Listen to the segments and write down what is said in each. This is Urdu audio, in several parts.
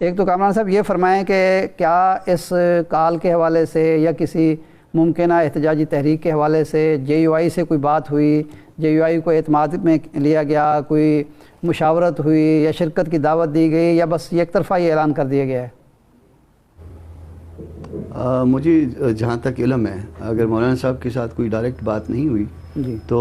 ایک تو کامران صاحب یہ فرمائیں کہ کیا اس کال کے حوالے سے یا کسی ممکنہ احتجاجی تحریک کے حوالے سے جے یو آئی سے کوئی بات ہوئی، جے یو آئی کو اعتماد میں لیا گیا، کوئی مشاورت ہوئی یا شرکت کی دعوت دی گئی، یا بس یک طرفہ یہ اعلان کر دیا گیا ہے؟ مجھے جہاں تک علم ہے، اگر مولانا صاحب کے ساتھ کوئی ڈائریکٹ بات نہیں ہوئی جی تو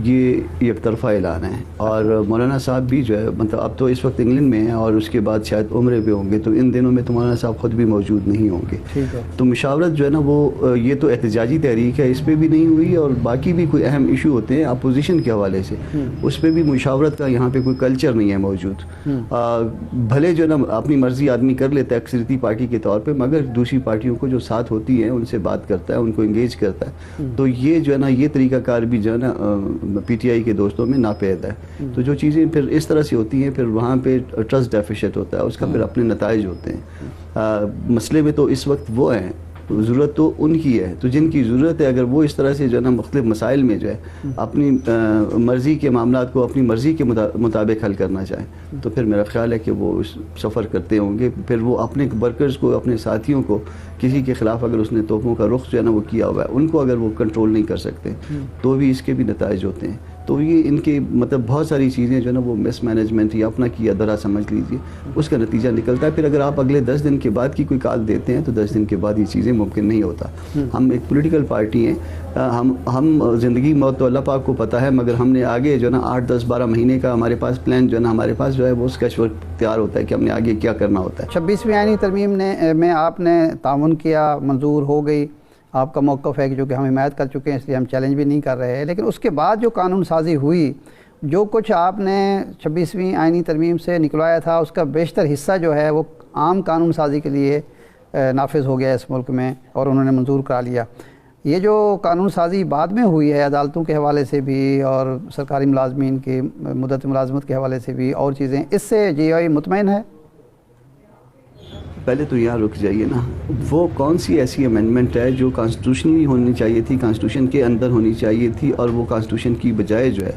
یہ یک طرفہ اعلان ہے، اور مولانا صاحب بھی جو ہے مطلب اب تو اس وقت انگلینڈ میں ہیں اور اس کے بعد شاید عمرے پہ ہوں گے، تو ان دنوں میں تو مولانا صاحب خود بھی موجود نہیں ہوں گے. ٹھیک ہے. تو مشاورت جو ہے نا وہ یہ تو احتجاجی تحریک ہے، اس پہ بھی نہیں ہوئی، اور باقی بھی کوئی اہم ایشو ہوتے ہیں اپوزیشن کے حوالے سے، اس پہ بھی مشاورت کا یہاں پہ کوئی کلچر نہیں ہے موجود. بھلے جو ہے نا اپنی مرضی آدمی کر لیتا ہے اکثریتی پارٹی کے طور پہ، مگر دوسری پارٹیوں کو جو ساتھ ہوتی ہیں ان سے بات کرتا ہے، ان کو انگیج کرتا ہے. تو یہ جو ہے نا یہ طریقہ کار بھی جو ہے نا پی ٹی آئی کے دوستوں میں ناپید ہے. تو جو چیزیں پھر اس طرح سے ہوتی ہیں، پھر وہاں پہ ٹرسٹ ڈیفیشٹ ہوتا ہے، اس کا پھر اپنے نتائج ہوتے ہیں. مسئلے میں تو اس وقت وہ ہیں، ضرورت تو ان کی ہے، تو جن کی ضرورت ہے اگر وہ اس طرح سے جو ہے نا مختلف مسائل میں جو ہے اپنی مرضی کے معاملات کو اپنی مرضی کے مطابق حل کرنا چاہیں، تو پھر میرا خیال ہے کہ وہ سفر کرتے ہوں گے. پھر وہ اپنے ورکرز کو، اپنے ساتھیوں کو، کسی کے خلاف اگر اس نے توپوں کا رخ جو ہے نا وہ کیا ہوا ہے، ان کو اگر وہ کنٹرول نہیں کر سکتے تو بھی اس کے بھی نتائج ہوتے ہیں. تو یہ ان کے مطلب بہت ساری چیزیں جو ہے نا وہ مس مینجمنٹ یا اپنا کیا درا سمجھ لیجیے، اس کا نتیجہ نکلتا ہے. پھر اگر آپ اگلے 10 دن کے بعد کی کوئی کال دیتے ہیں تو 10 دن کے بعد یہ چیزیں ممکن نہیں ہوتا. ہم ایک پولیٹیکل پارٹی ہیں، ہم زندگی موت تو اللہ پاک کو پتہ ہے، مگر ہم نے آگے جو ہے نا 8 10 12 مہینے کا ہمارے پاس پلان جو ہے نا ہمارے پاس جو ہے وہ اسکیچ ورک تیار ہوتا ہے کہ ہم نے آگے کیا کرنا ہوتا ہے. 26ویں آئینی ترمیم میں آپ نے تعاون کیا، منظور ہو گئی، آپ کا موقف ہے کہ جو کہ ہم حمایت کر چکے ہیں، اس لیے ہم چیلنج بھی نہیں کر رہے ہیں. لیکن اس کے بعد جو قانون سازی ہوئی، جو کچھ آپ نے 26ویں آئینی ترمیم سے نکلوایا تھا، اس کا بیشتر حصہ جو ہے وہ عام قانون سازی کے لیے نافذ ہو گیا اس ملک میں، اور انہوں نے منظور کرا لیا. یہ جو قانون سازی بعد میں ہوئی ہے عدالتوں کے حوالے سے بھی اور سرکاری ملازمین کی مدت ملازمت کے حوالے سے بھی اور چیزیں، اس سے جے آئی مطمئن ہے؟ پہلے تو یہاں رک جائیے نا، وہ کون سی ایسی امینڈمنٹ ہے جو کانسٹیٹیوشنلی ہونی چاہیے تھی، کانسٹیٹیوشن کے اندر ہونی چاہیے تھی، اور وہ کانسٹیٹیوشن کی بجائے جو ہے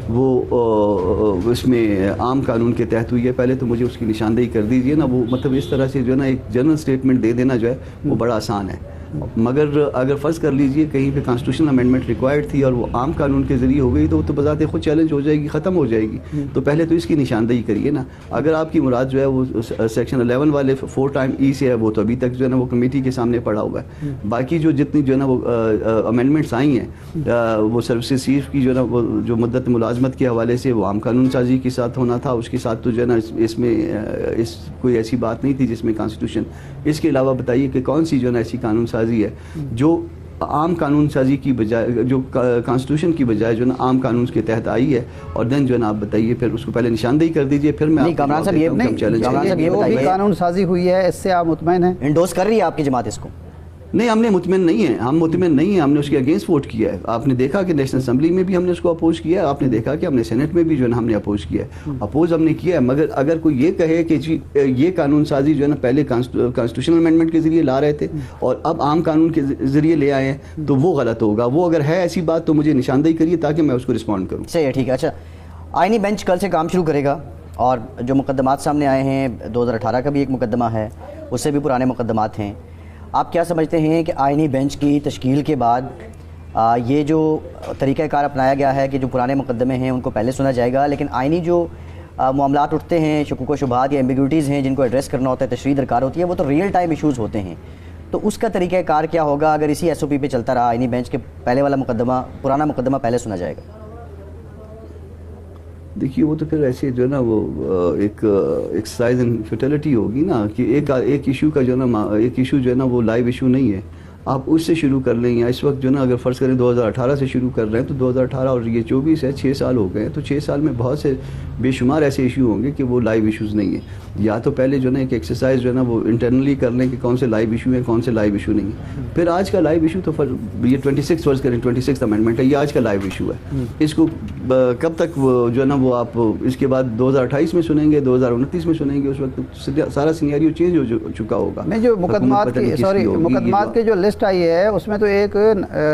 وہ اس میں عام قانون کے تحت ہوئی ہے؟ پہلے تو مجھے اس کی نشاندہی کر دیجیے نا. وہ مطلب اس طرح سے جو ہے نا ایک جنرل اسٹیٹمنٹ دے دینا جو ہے وہ بڑا آسان ہے، مگر اگر فرض کر لیجئے کہیں پہ کانسٹیٹیوشنل امینڈمنٹ ریکوائرڈ تھی اور وہ عام قانون کے ذریعے ہو گئی تو وہ تو بذات خود چیلنج ہو جائے گی، ختم ہو جائے گی. تو پہلے تو اس کی نشاندہی کریے نا. اگر آپ کی مراد جو ہے وہ سیکشن 11 والے 4 ٹائم ای سے ہے، وہ تو ابھی تک جو ہے نا وہ کمیٹی کے سامنے پڑا ہوا ہے. باقی جو جتنی جو ہے نا وہ امینڈمنٹس آئی ہیں، وہ سروسز سیف کی جو ہے نا وہ جو مدت ملازمت کے حوالے سے وہ عام قانون سازی کے ساتھ ہونا تھا، اس کے ساتھ تو جو ہے نا اس میں کوئی ایسی بات نہیں تھی جس میں کانسٹیٹیوشن. اس کے علاوہ بتائیے کہ کون سی جو ہے نا ایسی قانون سازی ہے جو عام قانون سازی کی بجائے، جو کانسٹیٹیوشن کی بجائے جو ہے نا عام قانون کے تحت آئی ہے. اور دین جو ہے نا آپ بتائیے، پھر اس کو پہلے نشاندہی کر دیجئے، پھر میں کامران صاحب یہ بتائیے قانون سازی ہوئی ہے، اس سے آپ مطمئن ہیں؟ انڈوز کر رہی ہے آپ کی جماعت اس کو؟ نہیں، ہم نے مطمئن نہیں ہیں، ہم نے اس کے اگینسٹ ووٹ کیا ہے. آپ نے دیکھا کہ نیشنل اسمبلی میں بھی ہم نے اس کو اپوز کیا ہے، آپ نے دیکھا کہ ہم نے سینٹ میں بھی جو ہے نا ہم نے اپوز کیا ہے. اپوز ہم نے کیا ہے، مگر اگر کوئی یہ کہے کہ جی یہ قانون سازی جو ہے نا پہلے کانسٹیٹیوشنل امینڈمنٹ کے ذریعے لا رہے تھے اور اب عام قانون کے ذریعے لے آئے ہیں، تو وہ غلط ہوگا. وہ اگر ہے ایسی بات تو مجھے نشاندہی کریے تاکہ میں اس کو رسپونڈ کروں. صحیح ہے، ٹھیک ہے. اچھا، آئینی بینچ کل سے کام شروع کرے گا، اور جو مقدمات سامنے آئے ہیں 2018 کا بھی ایک مقدمہ ہے، اس سے بھی پرانے مقدمات ہیں. آپ کیا سمجھتے ہیں کہ آئینی بینچ کی تشکیل کے بعد یہ جو طریقہ کار اپنایا گیا ہے کہ جو پرانے مقدمے ہیں ان کو پہلے سنا جائے گا، لیکن آئینی جو معاملات اٹھتے ہیں، شکوک و شبہات یا ایمبیگوٹیز ہیں جن کو ایڈریس کرنا ہوتا ہے، تشریح درکار ہوتی ہے، وہ تو ریئل ٹائم ایشوز ہوتے ہیں. تو اس کا طریقہ کار کیا ہوگا اگر اسی ایس او پی پہ چلتا رہا، آئینی بینچ کے پہلے والا مقدمہ، پرانا مقدمہ پہلے سنا جائے گا؟ دیکھیے وہ تو پھر ایسے جو ہے نا وہ ایک ایکسرسائز ان فیوٹیلٹی ہوگی نا، کہ ایک ایشو کا جو ہے نا ایک ایشو جو ہے نا وہ لائیو ایشو نہیں ہے. آپ اس سے شروع کر لیں، یا اس وقت جو ہے نا اگر فرض کریں 2018 سے شروع کر رہے ہیں تو 2018 اور یہ 24 ہے، 6 سال ہو گئے ہیں. تو 6 سال میں بہت سے بے شمار ایسے ایشو ہوں گے کہ وہ لائیو ایشوز نہیں ہیں. یا تو پہلے جو ہے نا ایک ایکسرسائز جو ہے نا وہ انٹرنلی کر لیں کہ کون سے لائیو ایشو ہیں، کون سے لائیو ایشو نہیں ہیں. پھر آج کا لائیو ایشو تو یہ 26 فرض کریں 26 امینڈمنٹ ہے، یہ آج کا لائیو ایشو ہے. اس کو کب تک جو ہے نا وہ آپ اس کے بعد 2028 میں سنیں گے، 2029 میں سنیں گے، اس وقت سارا سینیریو چینج ہو چکا ہوگا. میں جو مقدمات کی جو لسٹ آئی ہے اس میں تو ایک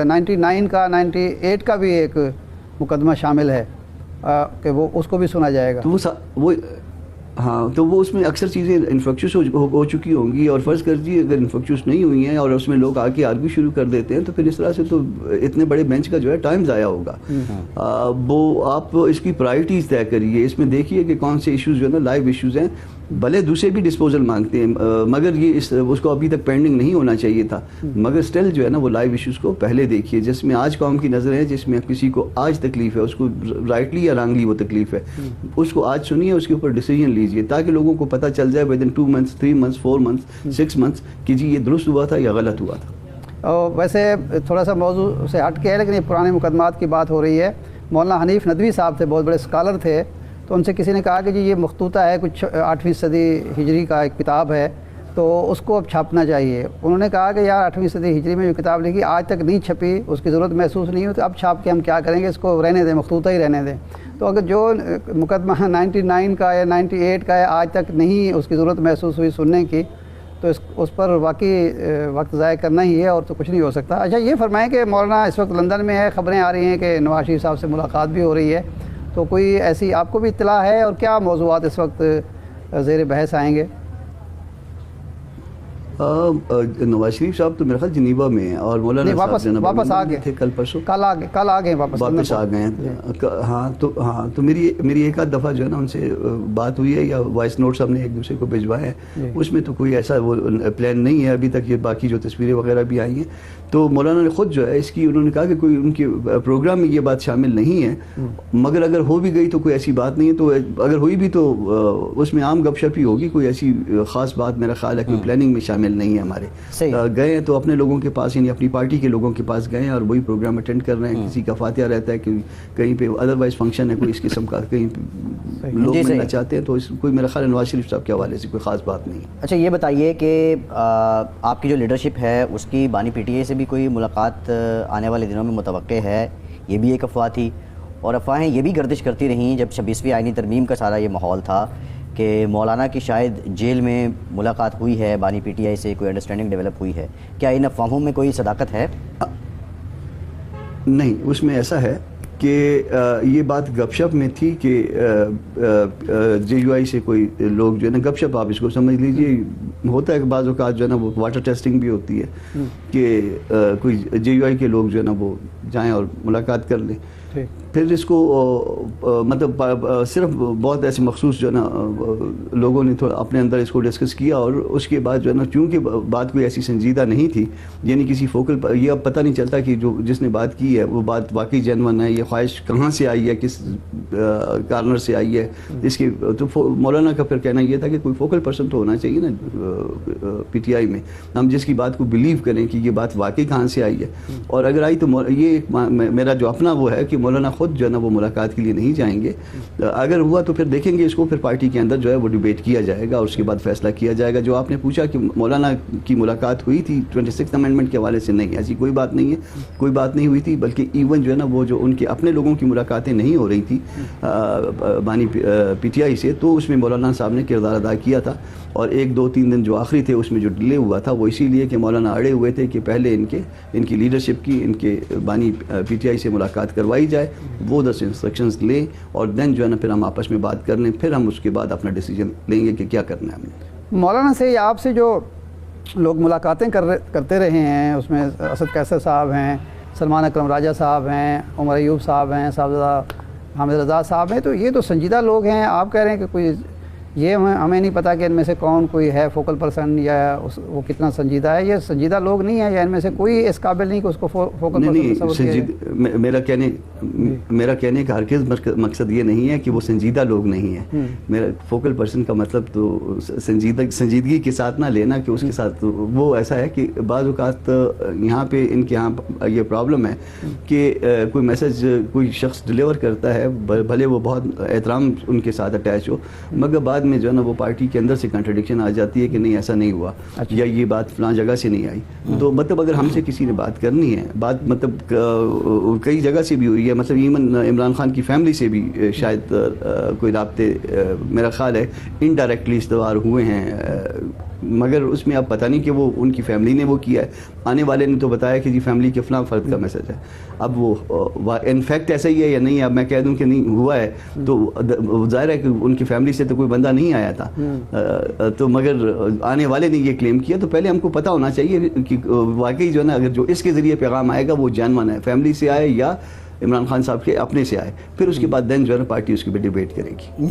99 کا 98 کا بھی ایک مقدمہ شامل ہے کہ وہ اس کو بھی سنا جائے گا. تو وہ ہاں تو وہ اس میں اکثر چیزیں انفیکشس ہو چکی ہوں گی، اور فرض کر دیجیے اگر انفیکشس نہیں ہوئی ہیں اور اس میں لوگ آ کے آرگو شروع کر دیتے ہیں تو پھر اس طرح سے تو اتنے بڑے بینچ کا جو ہے ٹائم ضائع ہوگا. وہ آپ اس کی پرائرٹیز طے کریے، اس میں دیکھیے کہ کون سے ایشوز جو ہے نا لائیو ایشوز ہیں، بھلے دوسرے بھی ڈسپوزل مانگتے ہیں مگر یہ اس کو ابھی تک پینڈنگ نہیں ہونا چاہیے تھا، مگر اسٹل جو ہے نا وہ لائیو ایشوز کو پہلے دیکھیے، جس میں آج قوم کی نظر ہے، جس میں کسی کو آج تکلیف ہے، اس کو رائٹلی یا رانگلی وہ تکلیف ہے، اس کو آج سنیے، اس کے اوپر ڈیسیجن لیجیے تاکہ لوگوں کو پتہ چل جائے with in 2 months 3 months 4 months 6 months کہ جی یہ درست ہوا تھا یا غلط ہوا تھا. اور ویسے تھوڑا سا موضوع سے ہٹ کے ہے لیکن یہ پرانے مقدمات کی بات ہو رہی ہے. مولانا حنیف ندوی صاحب تھے، بہت بڑے اسکالر تھے، تو ان سے کسی نے کہا کہ جی یہ مختوطہ ہے، کچھ 8ویں صدی ہجری کا ایک کتاب ہے، تو اس کو اب چھاپنا چاہیے. انہوں نے کہا کہ یار 8ویں صدی ہجری میں جو کتاب لکھی آج تک نہیں چھپی، اس کی ضرورت محسوس نہیں ہوئی، تو اب چھاپ کے ہم کیا کریں گے، اس کو رہنے دیں، مختوطہ ہی رہنے دیں. تو اگر جو مقدمہ 99 کا یا 98 کا ہے آج تک نہیں اس کی ضرورت محسوس ہوئی سننے کی، تو اس پر واقعی وقت ضائع کرنا ہی ہے اور تو کچھ نہیں ہو سکتا. اچھا یہ فرمائیں کہ مولانا اس وقت لندن میں ہے، خبریں آ رہی ہیں کہ نواز شریف صاحب سے ملاقات بھی ہو رہی ہے، تو کوئی ایسی آپ کو بھی اطلاع ہے، اور کیا موضوعات اس وقت زیر بحث آئیں گے؟ نواز شریف صاحب تو میرے خیال جنیوا میں ہیں، اور مولانا صاحب واپس آ گئے تھے کل پرسوں، کل آ گئے واپس آ گئے ہیں. ہاں تو میری ایک آدھ دفعہ جو ہے نا ان سے بات ہوئی ہے، یا وائس نوٹس ہم نے ایک دوسرے کو بھجوائے ہیں، اس میں تو کوئی ایسا وہ پلان نہیں ہے ابھی تک. یہ باقی جو تصویریں وغیرہ بھی آئی ہیں تو مولانا نے خود جو ہے اس کی انہوں نے کہا کہ کوئی ان کے پروگرام میں یہ بات شامل نہیں ہے، مگر اگر ہو بھی گئی تو کوئی ایسی بات نہیں ہے، تو اگر ہوئی بھی تو اس میں عام گپ شپ ہی ہوگی، کوئی ایسی خاص بات میرا خیال ہے کوئی پلاننگ میں شامل نہیں ہے ہمارے. گئے ہیں تو اپنے لوگوں کے پاس، یعنی اپنی پارٹی کے لوگوں کے پاس گئے ہیں اور وہی پروگرام اٹینڈ کر رہے ہیں. کسی کا فاتحہ رہتا ہے کہ کہیں پہ ادروائز فنکشن ہے کوئی اس قسم کا، کہیں لوگ ملنا چاہتے ہیں، تو اس کوئی میرا خیال نواز شریف صاحب کے حوالے سے کوئی خاص بات نہیں. اچھا یہ بتائیے کہ آپ کی جو لیڈرشپ ہے اس کی بانی پی ٹی آئی سے بھی کوئی ملاقات آنے والے دنوں میں متوقع ہے؟ یہ بھی ایک افواہ تھی، اور افواہیں یہ بھی گردش کرتی رہیں جب 26ویں آئینی ترمیم کا سارا یہ ماحول تھا کہ مولانا کی شاید جیل میں ملاقات ہوئی ہے بانی پی ٹی آئی سے، کوئی انڈرسٹینڈنگ ڈیولپ ہوئی ہے. کیا ان افواہوں میں کوئی صداقت ہے؟ نہیں، اس میں ایسا ہے کہ یہ بات گپ شپ میں تھی کہ جے یو آئی سے کوئی لوگ جو ہے نا، گپ شپ آپ اس کو سمجھ لیجئے، ہوتا ہے کہ بعض اوقات جو ہے نا وہ واٹر ٹیسٹنگ بھی ہوتی ہے کہ کوئی جے یو آئی کے لوگ جو ہے نا وہ جائیں اور ملاقات کر لیں. پھر اس کو مطلب صرف بہت ایسے مخصوص جو ہے نا لوگوں نے تھوڑا اپنے اندر اس کو ڈسکس کیا، اور اس کے بعد جو ہے نا چونکہ بات کوئی ایسی سنجیدہ نہیں تھی، یعنی کسی فوکل یہ اب پتہ نہیں چلتا کہ جس نے بات کی ہے وہ بات واقعی جینون ہے، یہ خواہش کہاں سے آئی ہے، کس کارنر سے آئی ہے. اس کے تو مولانا کا پھر کہنا یہ تھا کہ کوئی فوکل پرسن تو ہونا چاہیے نا پی ٹی آئی میں، ہم جس کی بات کو بلیو کریں کہ یہ بات واقعی کہاں سے آئی ہے. اور اگر آئی تو یہ میرا جو اپنا وہ ہے کہ مولانا خود جو ہے نا وہ ملاقات کے لیے نہیں جائیں گے. اگر ہوا تو پھر دیکھیں گے اس کو، پھر پارٹی کے اندر جو ہے وہ ڈیبیٹ کیا جائے گا اور اس کے بعد فیصلہ کیا جائے گا. جو آپ نے پوچھا کہ مولانا کی ملاقات ہوئی تھی 26 امینڈمنٹ کے حوالے سے، نہیں، ایسی کوئی بات نہیں ہے، کوئی بات نہیں ہوئی تھی. بلکہ ایون جو ہے نا وہ جو ان کے اپنے لوگوں کی ملاقاتیں نہیں ہو رہی تھی بانی پی ٹی آئی سے، تو اس میں مولانا صاحب نے کردار ادا کیا تھا. اور 1 2 3 دن جو آخری تھے اس میں جو ڈیلے ہوا تھا وہ اسی لیے کہ مولانا اڑے ہوئے تھے کہ پہلے ان کی لیڈرشپ کی، ان کے بانی پی ٹی آئی سے ملاقات کروائی جائے، وہ 10 انسٹرکشنز لیں، اور دین جو ہے نا پھر ہم آپس میں بات کر لیں، پھر ہم اس کے بعد اپنا ڈیسیجن لیں گے کہ کیا کرنا ہے ہم نے. مولانا سے یا آپ سے جو لوگ ملاقاتیں کرتے رہے ہیں، اس میں اسد قیصر صاحب ہیں، سلمان اکرم راجہ صاحب ہیں، عمر ایوب صاحب ہیں، صاحبزادہ حامد رضا صاحب ہیں، تو یہ تو سنجیدہ لوگ ہیں. آپ کہہ رہے ہیں کہ کوئی یہ ہمیں نہیں پتا کہ ان میں سے کون کوئی ہے فوکل پرسن یا وہ کتنا سنجیدہ ہے. یہ سنجیدہ لوگ نہیں ہیں، یا ان میں سے کوئی اس قابل نہیں کہ اس کو فوکل پرسن تصور کیا جائے؟ میرا کہنے کا ہرگز مقصد یہ نہیں ہے کہ وہ سنجیدہ لوگ نہیں ہیں. میرا فوکل پرسن کا مطلب تو سنجیدگی کے ساتھ نہ لینا کہ اس کے ساتھ وہ ایسا ہے کہ بعض اوقات یہاں پہ ان کے یہاں یہ پرابلم ہے کہ کوئی میسج کوئی شخص ڈلیور کرتا ہے، بھلے وہ بہت احترام ان کے ساتھ اٹیچ ہو، مگر بعد میں جو ہے نا وہ پارٹی کے اندر سے کنٹرڈکشن آ جاتی ہے کہ نہیں ایسا نہیں ہوا، یا یہ بات فلاں جگہ سے نہیں آئی. تو مطلب اگر ہم سے کسی نے بات کرنی ہے، بات مطلب کئی جگہ سے بھی ہوئی یا مطلب ایون عمران خان کی فیملی سے بھی شاید کوئی رابطے میرا خیال ہے انڈائریکٹلی استوار ہوئے ہیں، مگر اس میں اب پتہ نہیں کہ وہ ان کی فیملی نے وہ کیا ہے. آنے والے نے تو بتایا کہ جی فیملی کے فلاں فرد کا میسج ہے. اب وہ انفیکٹ ایسا ہی ہے یا نہیں، اب میں کہہ دوں کہ نہیں ہوا ہے تو ظاہر ہے کہ ان کی فیملی سے تو کوئی بندہ نہیں آیا تھا، تو مگر آنے والے نے یہ کلیم کیا. تو پہلے ہم کو پتہ ہونا چاہیے کہ واقعی جو ہے نا اگر جو اس کے ذریعے پیغام آئے گا وہ جینوین ہے، فیملی سے آئے یا عمران خان صاحب کے اپنے سے آئے، پھر اس کے بعد دین جو ہے نا پارٹی اس کی بھی ڈیبیٹ کرے گی.